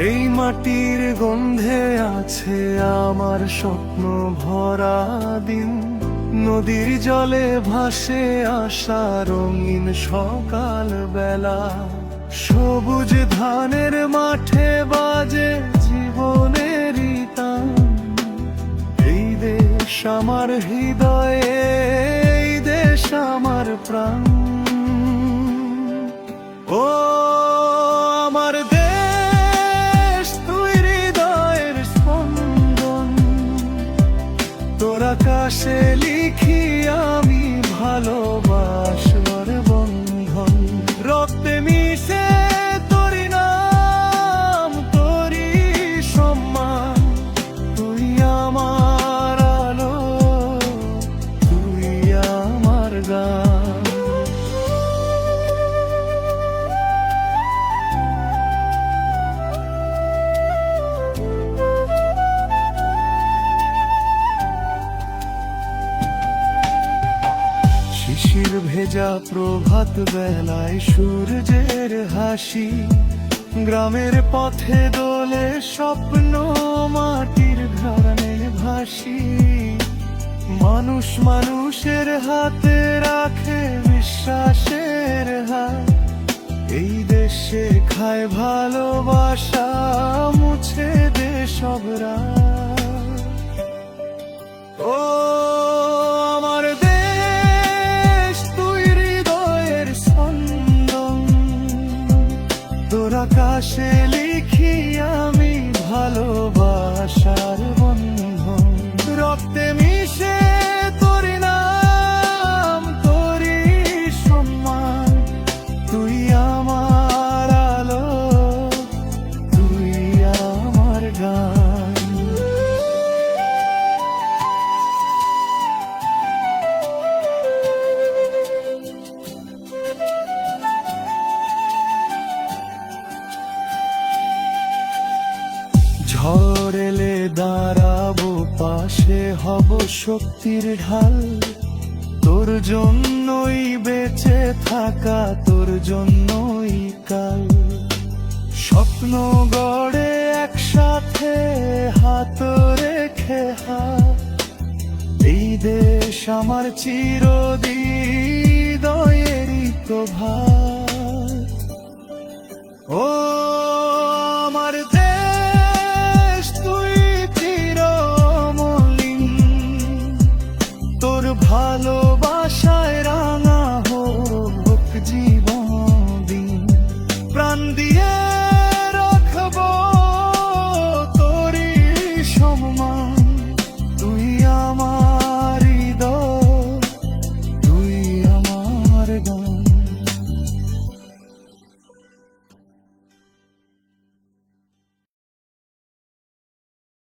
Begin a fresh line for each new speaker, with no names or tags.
এই মাটির গন্ধে আছে আমার স্বপ্ন ভরা দিন, নদীর জলে ভাসে আসা রঙিন সকাল বেলা, সবুজ ধানের মাঠে বাজে জীবনেরই টান। এই দেশ আমার হৃদয়ে, এই দেশ আমার প্রাণ। ও আমার দেশ, তুই হৃদয়ের স্পন্দন, তোর আকাশে লিখি আমি ভালোবাসার বন্ধন। রক্তে মিশে তোরি নাম, তোরি সম্মান, তুই আমার আলো, তুই আমার গান। শিশির ভেজা প্রভাত বেলায় সূর্যের হাসি, গ্রামের পথে দোলে স্বপ্ন মাটির ঘরানে ভাসি। মানুষ মানুষের হাতে রাখে বিশ্বাসের হাত, এই দেশে খায় ভালোবাসা, মুছে দে সব রাত। ও আমার দেশ, তুই হৃদয়ের স্পন্দন, তোর আকাশে লিখি আমি ভালোবাসার বন্ধন। রক্তে মিশে তোরি নাম, তোরি সম্মান, তুই আমার আলো, তুই আমার গান। ঝড় এলে দাঁড়াবো পাশে, হব শক্তির ঢাল, তোর জন্যই বেঁচে থাকা, তোর জন্যই কাল। স্বপ্ন গড়ে একসাথে হাত রেখে হাত, এই দেশ আমার চিরহৃদয়েরই প্রভাত। ও